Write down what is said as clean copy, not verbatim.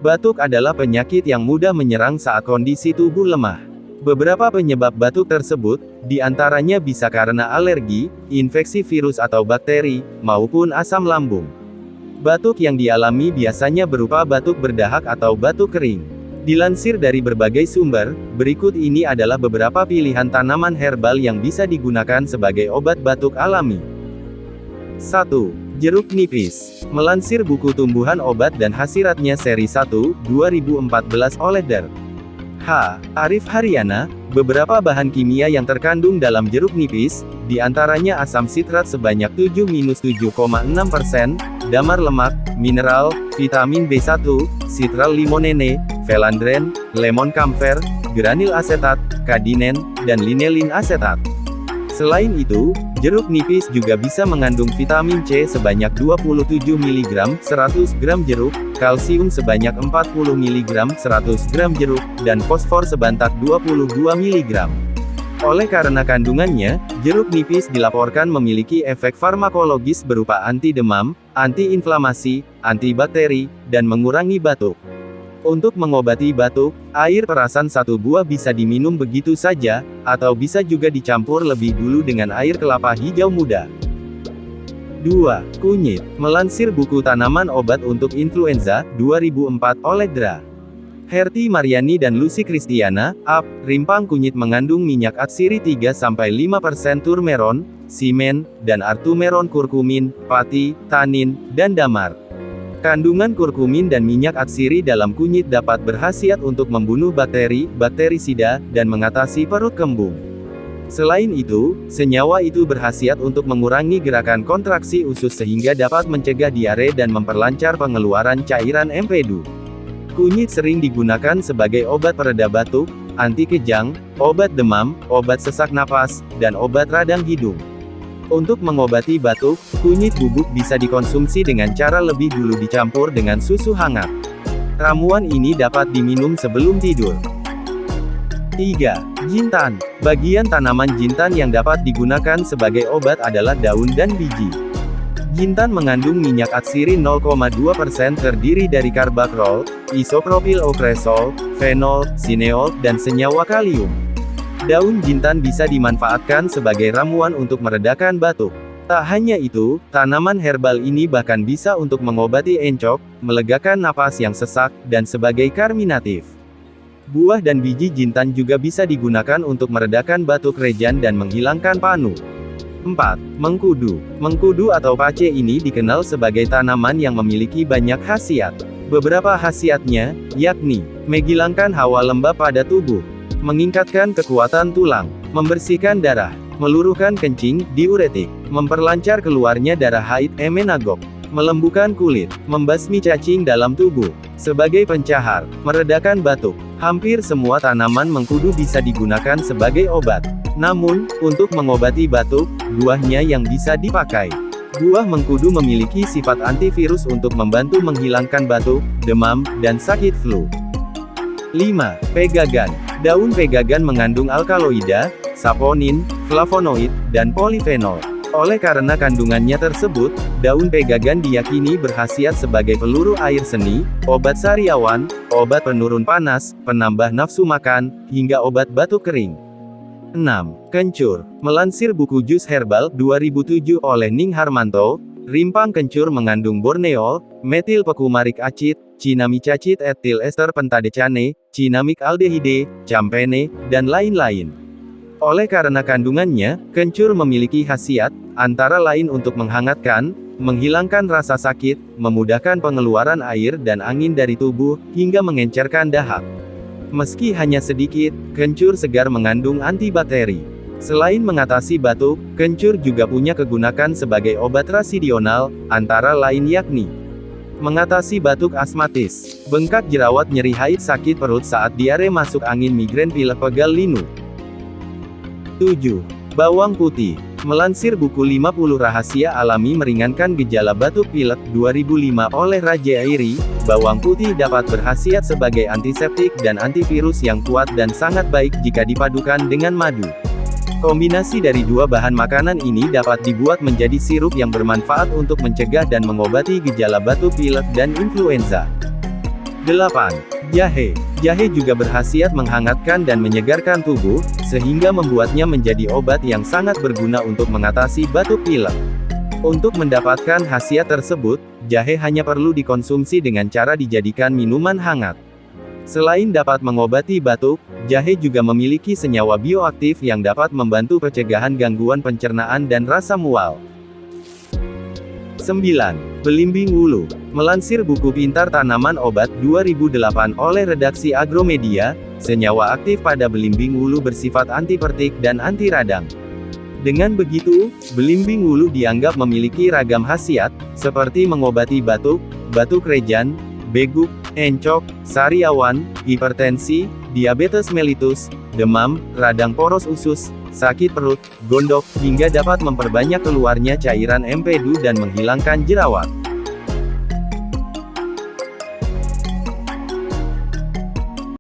Batuk adalah penyakit yang mudah menyerang saat kondisi tubuh lemah. Beberapa penyebab batuk tersebut, diantaranya bisa karena alergi, infeksi virus atau bakteri, maupun asam lambung. Batuk yang dialami biasanya berupa batuk berdahak atau batuk kering. Dilansir dari berbagai sumber, berikut ini adalah beberapa pilihan tanaman herbal yang bisa digunakan sebagai obat batuk alami. 1. Jeruk nipis. Melansir buku Tumbuhan Obat dan Hasiratnya seri 1, 2014 oleh Dr. H. Arif Haryana, beberapa bahan kimia yang terkandung dalam jeruk nipis, diantaranya asam sitrat sebanyak 7-7,6%, damar lemak, mineral, vitamin B1, citral limonene, felandren, lemon camphor, granil asetat, kadinen, dan linelin asetat. Selain itu, jeruk nipis juga bisa mengandung vitamin C sebanyak 27 mg 100 gram jeruk, kalsium sebanyak 40 mg 100 gram jeruk, dan fosfor sebanyak 22 mg. Oleh karena kandungannya, jeruk nipis dilaporkan memiliki efek farmakologis berupa anti demam, anti-inflamasi, antibakteri, dan mengurangi batuk. Untuk mengobati batuk, air perasan 1 buah bisa diminum begitu saja, atau bisa juga dicampur lebih dulu dengan air kelapa hijau muda. 2. Kunyit. Melansir buku Tanaman Obat untuk Influenza, 2004 oleh Dra. Herti Mariani dan Lucy Kristiana, Ap. Rimpang kunyit mengandung minyak atsiri 3-5% turmeron, simen, dan artumeron kurkumin, pati, tanin, dan damar. Kandungan kurkumin dan minyak atsiri dalam kunyit dapat berkhasiat untuk membunuh bakteri, bakterisida, dan mengatasi perut kembung. Selain itu, senyawa itu berkhasiat untuk mengurangi gerakan kontraksi usus sehingga dapat mencegah diare dan memperlancar pengeluaran cairan empedu. Kunyit sering digunakan sebagai obat pereda batuk, anti kejang, obat demam, obat sesak napas, dan obat radang hidung. Untuk mengobati batuk, kunyit bubuk bisa dikonsumsi dengan cara lebih dulu dicampur dengan susu hangat. Ramuan ini dapat diminum sebelum tidur. 3. Jintan. Bagian tanaman jintan yang dapat digunakan sebagai obat adalah daun dan biji. Jintan mengandung minyak atsiri 0,2% terdiri dari karbakrol, isopropil okresol, fenol, sineol, dan senyawa kalium. Daun jintan bisa dimanfaatkan sebagai ramuan untuk meredakan batuk. Tak hanya itu, tanaman herbal ini bahkan bisa untuk mengobati encok, melegakan napas yang sesak, dan sebagai karminatif. Buah dan biji jintan juga bisa digunakan untuk meredakan batuk rejan dan menghilangkan panu. 4. Mengkudu. Mengkudu atau pace ini dikenal sebagai tanaman yang memiliki banyak khasiat. Beberapa khasiatnya, yakni, menghilangkan hawa lembab pada tubuh, meningkatkan kekuatan tulang, membersihkan darah, meluruhkan kencing, diuretik, memperlancar keluarnya darah haid, emenagog, melembutkan kulit, membasmi cacing dalam tubuh, sebagai pencahar, meredakan batuk. Hampir semua tanaman mengkudu bisa digunakan sebagai obat. Namun, untuk mengobati batuk, buahnya yang bisa dipakai. Buah mengkudu memiliki sifat antivirus untuk membantu menghilangkan batuk, demam, dan sakit flu. 5. Pegagan. Daun pegagan mengandung alkaloida, saponin, flavonoid, dan polifenol. Oleh karena kandungannya tersebut, daun pegagan diyakini berkhasiat sebagai peluru air seni, obat sariawan, obat penurun panas, penambah nafsu makan, hingga obat batuk kering. 6. Kencur. Melansir buku Jus Herbal, 2007 oleh Ning Harmanto, rimpang kencur mengandung borneol, metil pekumarik acid, cinamicacid etil ester pentadecane, cinamik aldehide, campene, dan lain-lain. Oleh karena kandungannya, kencur memiliki khasiat, antara lain untuk menghangatkan, menghilangkan rasa sakit, memudahkan pengeluaran air dan angin dari tubuh, hingga mengencerkan dahak. Meski hanya sedikit, kencur segar mengandung antibakteri. Selain mengatasi batuk, kencur juga punya kegunaan sebagai obat rasidional, antara lain yakni mengatasi batuk asmatis, bengkak jerawat nyeri haid sakit perut saat diare masuk angin migrain pilek pegal linu. 7. Bawang putih. Melansir buku 50 Rahasia Alami Meringankan Gejala Batuk Pilek, 2005 oleh Raja Airi, bawang putih dapat berkhasiat sebagai antiseptik dan antivirus yang kuat dan sangat baik jika dipadukan dengan madu. Kombinasi dari dua bahan makanan ini dapat dibuat menjadi sirup yang bermanfaat untuk mencegah dan mengobati gejala batuk pilek dan influenza. 8. Jahe. Jahe juga berkhasiat menghangatkan dan menyegarkan tubuh, sehingga membuatnya menjadi obat yang sangat berguna untuk mengatasi batuk pilek. Untuk mendapatkan khasiat tersebut, jahe hanya perlu dikonsumsi dengan cara dijadikan minuman hangat. Selain dapat mengobati batuk, jahe juga memiliki senyawa bioaktif yang dapat membantu pencegahan gangguan pencernaan dan rasa mual. 9. Belimbing wulu. Melansir buku Pintar Tanaman Obat 2008 oleh redaksi Agromedia, senyawa aktif pada belimbing wulu bersifat antipertik dan anti radang. Dengan begitu, belimbing wulu dianggap memiliki ragam khasiat, seperti mengobati batuk, batuk rejan, beguk, encok, sariawan, hipertensi, diabetes mellitus, demam, radang poros usus, sakit perut, gondok, hingga dapat memperbanyak keluarnya cairan empedu dan menghilangkan jerawat.